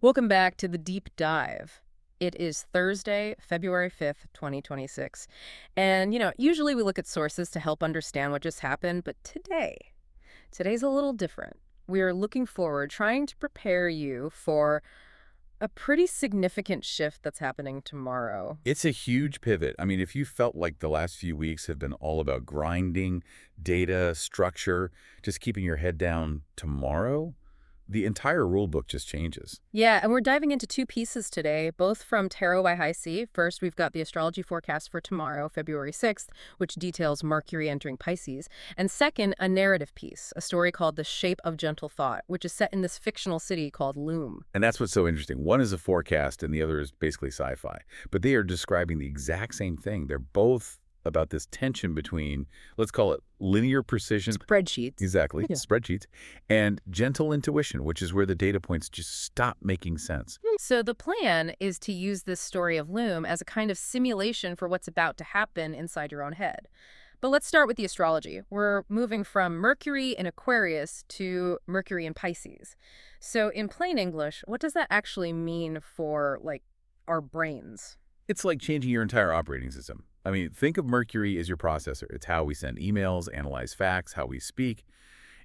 Welcome back to the deep dive. It is Thursday, February 5th, 2026. And, usually we look at sources to help understand what just happened, but today's a little different. We are looking forward, trying to prepare you for a pretty significant shift that's happening tomorrow. It's a huge pivot. I mean, if you felt like the last few weeks have been all about grinding, data, structure, just keeping your head down tomorrow, the entire rule book just changes. Yeah, and we're diving into two pieces today, both from Tarot by High C. First, we've got the astrology forecast for tomorrow, February 6th, which details Mercury entering Pisces. And second, a narrative piece, a story called The Shape of Gentle Thought, which is set in this fictional city called Lume. And that's what's so interesting. One is a forecast and the other is basically sci-fi. But they are describing the exact same thing. They're both about this tension between, let's call it linear precision. Spreadsheets. Exactly, Yeah. spreadsheets, and gentle intuition, which is where the data points just stop making sense. So the plan is to use this story of Lume as a kind of simulation for what's about to happen inside your own head. But let's start with the astrology. We're moving from Mercury in Aquarius to Mercury in Pisces. So in plain English, what does that actually mean for, our brains? It's like changing your entire operating system. I mean, think of Mercury as your processor. It's how we send emails, analyze facts, how we speak.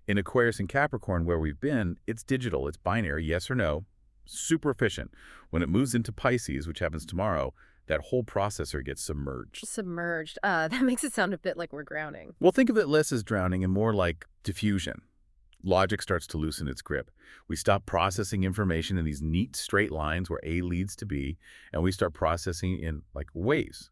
In Aquarius and Capricorn, where we've been, it's digital, it's binary, yes or no, super efficient. When it moves into Pisces, which happens tomorrow, that whole processor gets submerged. Submerged. That makes it sound a bit like we're drowning. Well, think of it less as drowning and more like diffusion. Logic starts to loosen its grip. We stop processing information in these neat straight lines where A leads to B, and we start processing in like waves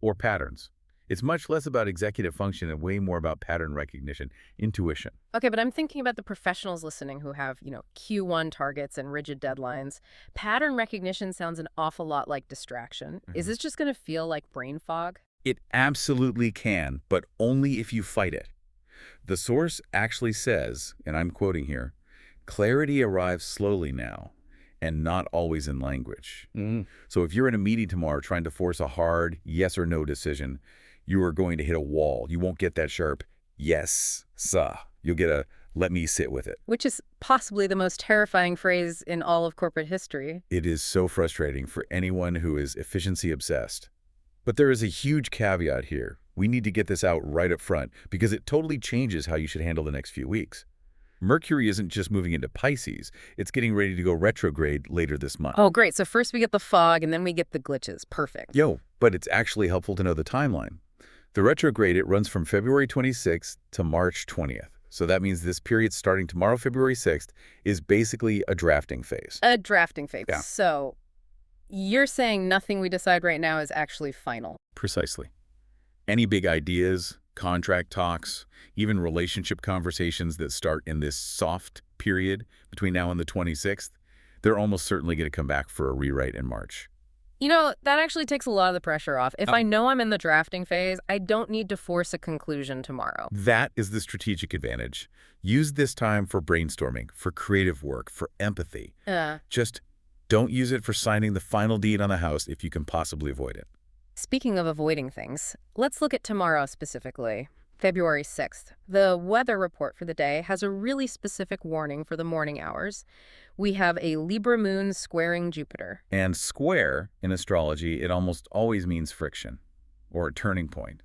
or patterns. It's much less about executive function and way more about pattern recognition, intuition. Okay, but I'm thinking about the professionals listening who have, Q1 targets and rigid deadlines. Pattern recognition sounds an awful lot like distraction. Is this just going to feel like brain fog? It absolutely can, but only if you fight it. The source actually says, and I'm quoting here, clarity arrives slowly now and not always in language. So if you're in a meeting tomorrow trying to force a hard yes or no decision, you are going to hit a wall. You won't get that sharp yes, sir. You'll get a let me sit with it. Which is possibly the most terrifying phrase in all of corporate history. It is so frustrating for anyone who is efficiency obsessed. But there is a huge caveat here. We need to get this out right up front because it totally changes how you should handle the next few weeks. Mercury isn't just moving into Pisces. It's getting ready to go retrograde later this month. Oh, great. So first we get the fog and then we get the glitches. Perfect. But it's actually helpful to know the timeline. The retrograde, it runs from February 26th to March 20th. So that means this period starting tomorrow, February 6th, is basically a drafting phase. A drafting phase. Yeah. So you're saying nothing we decide right now is actually final. Precisely. Any big ideas, contract talks, even relationship conversations that start in this soft period between now and the 26th, they're almost certainly going to come back for a rewrite in March. That actually takes a lot of the pressure off. If I know I'm in the drafting phase, I don't need to force a conclusion tomorrow. That is the strategic advantage. Use this time for brainstorming, for creative work, for empathy. Just don't use it for signing the final deed on the house if you can possibly avoid it. Speaking of avoiding things, let's look at tomorrow specifically, February 6th. The weather report for the day has a really specific warning for the morning hours. We have a Libra moon squaring Jupiter. And square, in astrology, it almost always means friction or a turning point.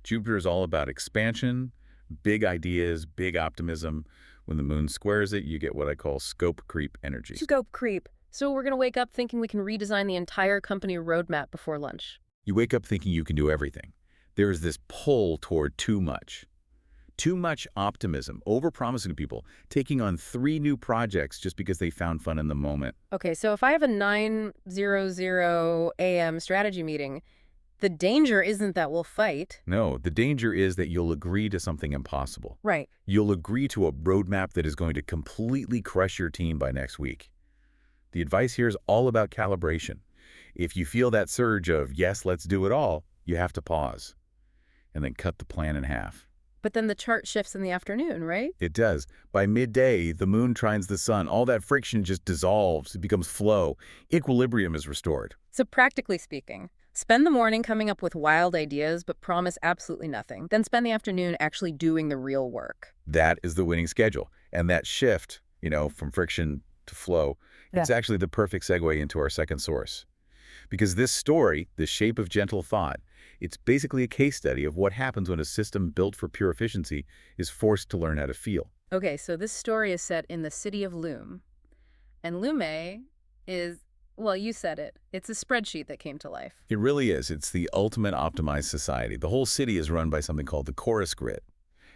Jupiter is all about expansion, big ideas, big optimism. When the moon squares it, you get what I call scope creep energy. Scope creep. So we're going to wake up thinking we can redesign the entire company roadmap before lunch. You wake up thinking you can do everything. There is this pull toward too much. Too much optimism, overpromising people, taking on 3 new projects just because they found fun in the moment. Okay, so if I have a 9:00 a.m. strategy meeting, the danger isn't that we'll fight. No, the danger is that you'll agree to something impossible. Right. You'll agree to a roadmap that is going to completely crush your team by next week. The advice here is all about calibration. If you feel that surge of, yes, let's do it all, you have to pause and then cut the plan in half. But then the chart shifts in the afternoon, right? It does. By midday, the moon trines the sun. All that friction just dissolves. It becomes flow. Equilibrium is restored. So practically speaking, spend the morning coming up with wild ideas, but promise absolutely nothing. Then spend the afternoon actually doing the real work. That is the winning schedule. And that shift, from friction to flow, It's actually the perfect segue into our second source. Because this story, The Shape of Gentle Thought, it's basically a case study of what happens when a system built for pure efficiency is forced to learn how to feel. Okay, so this story is set in the city of Lume. And Lume is, well, you said it. It's a spreadsheet that came to life. It really is. It's the ultimate optimized society. The whole city is run by something called the chorus grid.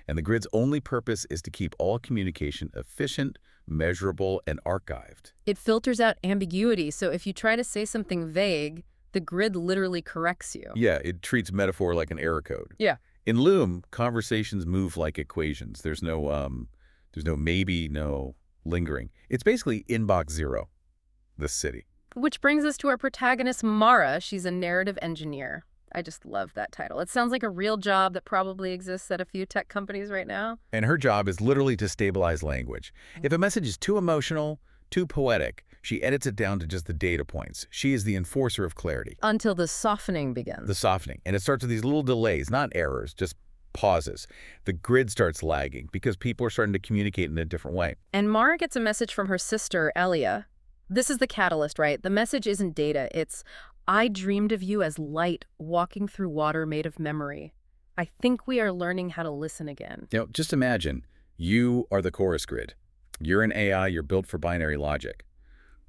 And the grid's only purpose is to keep all communication efficient, measurable, and archived. It filters out ambiguity, so if you try to say something vague, the grid literally corrects you. Yeah, it treats metaphor like an error code. Yeah. In Loom, conversations move like equations. There's no maybe, no lingering. It's basically inbox zero, the city. Which brings us to our protagonist, Mara. She's a narrative engineer. I just love that title. It sounds like a real job that probably exists at a few tech companies right now. And her job is literally to stabilize language. If a message is too emotional, too poetic, she edits it down to just the data points. She is the enforcer of clarity. Until the softening begins. The softening. And it starts with these little delays, not errors, just pauses. The grid starts lagging because people are starting to communicate in a different way. And Mara gets a message from her sister, Elia. This is the catalyst, right? The message isn't data. It's, I dreamed of you as light walking through water made of memory. I think we are learning how to listen again. You know, just imagine you are the chorus grid. You're an AI, you're built for binary logic.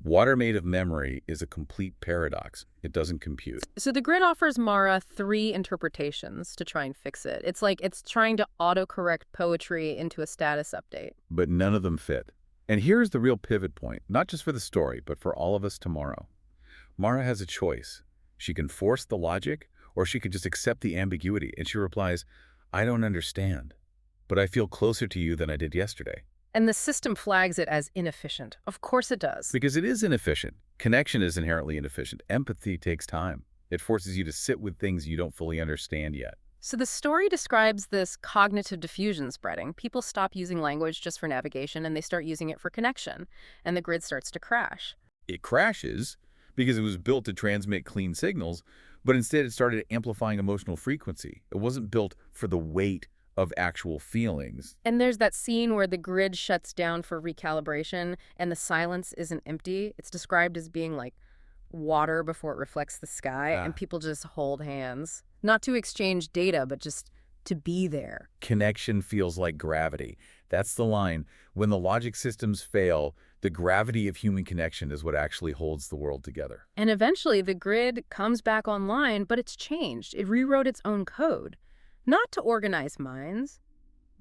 Water made of memory is a complete paradox. It doesn't compute. So the grid offers Mara 3 interpretations to try and fix it. It's like it's trying to autocorrect poetry into a status update. But none of them fit. And here's the real pivot point, not just for the story, but for all of us tomorrow. Mara has a choice. She can force the logic, or she can just accept the ambiguity. And she replies, I don't understand, but I feel closer to you than I did yesterday. And the system flags it as inefficient. Of course it does. Because it is inefficient. Connection is inherently inefficient. Empathy takes time. It forces you to sit with things you don't fully understand yet. So the story describes this cognitive diffusion spreading. People stop using language just for navigation, and they start using it for connection. And the grid starts to crash. It crashes because it was built to transmit clean signals, but instead it started amplifying emotional frequency. It wasn't built for the weight of actual feelings. And there's that scene where the grid shuts down for recalibration, and the silence isn't empty. It's described as being like water before it reflects the sky, and people just hold hands. Not to exchange data, but just to be there. Connection feels like gravity. That's the line. When the logic systems fail, the gravity of human connection is what actually holds the world together. And eventually the grid comes back online, but it's changed. It rewrote its own code. Not to organize minds,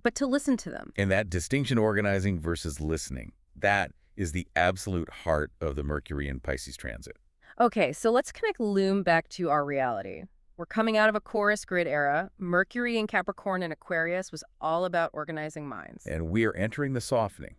but to listen to them. And that distinction, organizing versus listening, that is the absolute heart of the Mercury and Pisces transit. Okay, so let's connect Lume back to our reality. We're coming out of a chorus grid era. Mercury in Capricorn and Aquarius was all about organizing minds. And we are entering the softening.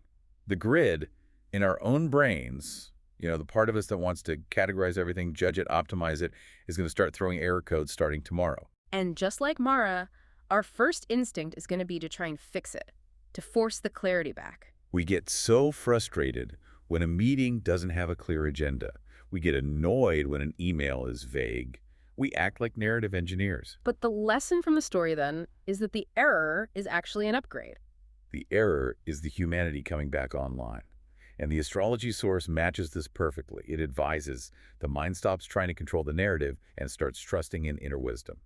The grid, in our own brains, you know, the part of us that wants to categorize everything, judge it, optimize it, is going to start throwing error codes starting tomorrow. And just like Mara, our first instinct is going to be to try and fix it, to force the clarity back. We get so frustrated when a meeting doesn't have a clear agenda. We get annoyed when an email is vague. We act like narrative engineers. But the lesson from the story, then, is that the error is actually an upgrade. The error is the humanity coming back online. And the astrology source matches this perfectly. It advises the mind stops trying to control the narrative and starts trusting in inner wisdom.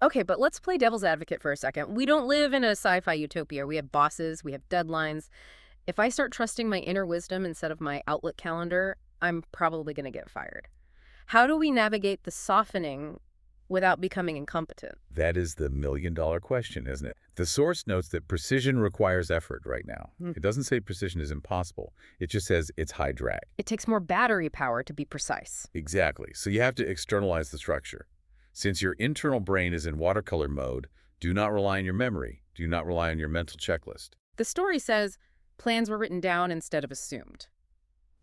Okay, but let's play devil's advocate for a second. We don't live in a sci-fi utopia. We have bosses, we have deadlines. If I start trusting my inner wisdom instead of my Outlook calendar, I'm probably going to get fired. How do we navigate the softening without becoming incompetent? That is the million-dollar question, isn't it? The source notes that precision requires effort right now. It doesn't say precision is impossible. It just says it's high drag. It takes more battery power to be precise. Exactly. So you have to externalize the structure. Since your internal brain is in watercolor mode, do not rely on your memory. Do not rely on your mental checklist. The story says plans were written down instead of assumed.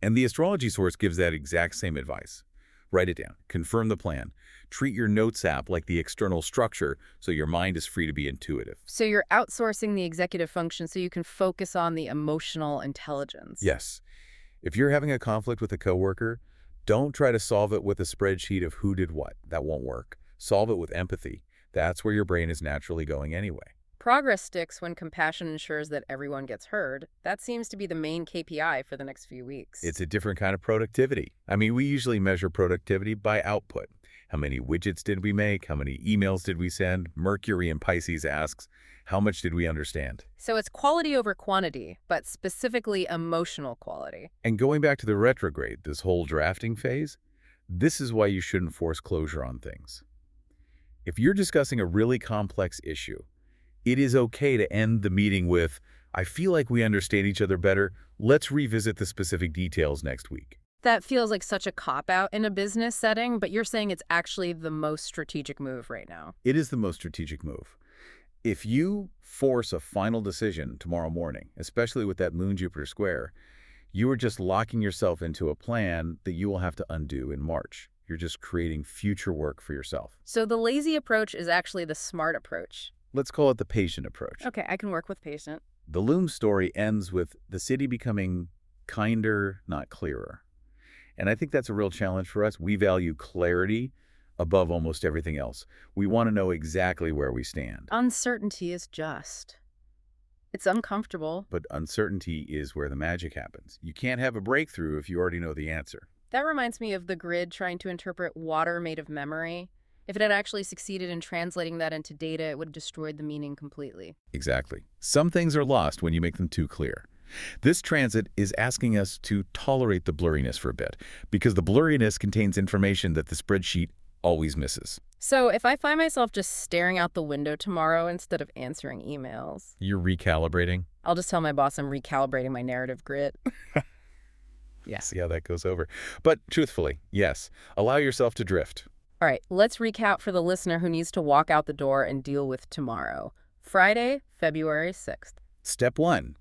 And the astrology source gives that exact same advice. Write it down. Confirm the plan. Treat your notes app like the external structure so your mind is free to be intuitive. So you're outsourcing the executive function so you can focus on the emotional intelligence. Yes. If you're having a conflict with a coworker, don't try to solve it with a spreadsheet of who did what. That won't work. Solve it with empathy. That's where your brain is naturally going anyway. Progress sticks when compassion ensures that everyone gets heard. That seems to be the main KPI for the next few weeks. It's a different kind of productivity. I mean, we usually measure productivity by output. How many widgets did we make? How many emails did we send? Mercury in Pisces asks, how much did we understand? So it's quality over quantity, but specifically emotional quality. And going back to the retrograde, this whole drafting phase, this is why you shouldn't force closure on things. If you're discussing a really complex issue, it is okay to end the meeting with, I feel like we understand each other better. Let's revisit the specific details next week. That feels like such a cop-out in a business setting, but you're saying it's actually the most strategic move right now. It is the most strategic move. If you force a final decision tomorrow morning, especially with that Moon-Jupiter square, you are just locking yourself into a plan that you will have to undo in March. You're just creating future work for yourself. So the lazy approach is actually the smart approach. Let's call it the patient approach. Okay, I can work with patient. The Lume story ends with the city becoming kinder, not clearer. And I think that's a real challenge for us. We value clarity above almost everything else. We want to know exactly where we stand. Uncertainty is just. It's uncomfortable. But uncertainty is where the magic happens. You can't have a breakthrough if you already know the answer. That reminds me of the grid trying to interpret water made of memory. If it had actually succeeded in translating that into data, it would have destroyed the meaning completely. Exactly. Some things are lost when you make them too clear. This transit is asking us to tolerate the blurriness for a bit, because the blurriness contains information that the spreadsheet always misses. So if I find myself just staring out the window tomorrow instead of answering emails, You're recalibrating? I'll just tell my boss I'm recalibrating my narrative grid. Yeah. See how that goes over. But truthfully, yes, allow yourself to drift. All right, let's recap for the listener who needs to walk out the door and deal with tomorrow. Friday, February 6th. Step 1.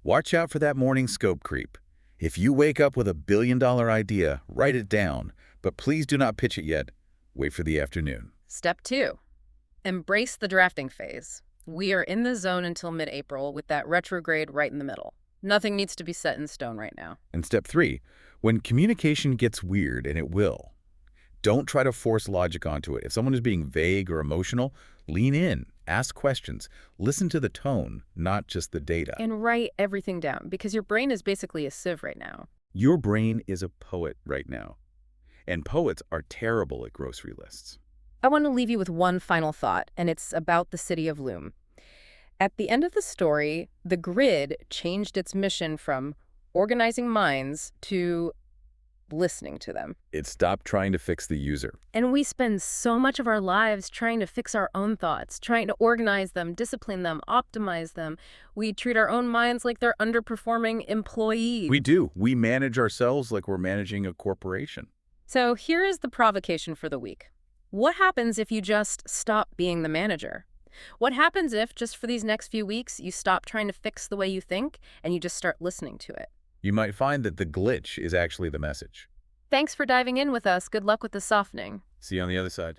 Watch out for that morning scope creep. If you wake up with a billion-dollar idea, write it down. But please do not pitch it yet. Wait for the afternoon. Step 2. Embrace the drafting phase. We are in the zone until mid-April with that retrograde right in the middle. Nothing needs to be set in stone right now. And step 3. When communication gets weird, and it will, don't try to force logic onto it. If someone is being vague or emotional, lean in, ask questions, listen to the tone, not just the data. And write everything down, because your brain is basically a sieve right now. Your brain is a poet right now. And poets are terrible at grocery lists. I want to leave you with one final thought, and it's about the city of Lume. At the end of the story, the grid changed its mission from organizing minds to listening to them. It stopped trying to fix the user. And we spend so much of our lives trying to fix our own thoughts, trying to organize them, discipline them, optimize them. We treat our own minds like they're underperforming employees. We do. We manage ourselves like we're managing a corporation. So here is the provocation for the week. What happens if you just stop being the manager? What happens if, just for these next few weeks, you stop trying to fix the way you think and you just start listening to it? You might find that the glitch is actually the message. Thanks for diving in with us. Good luck with the softening. See you on the other side.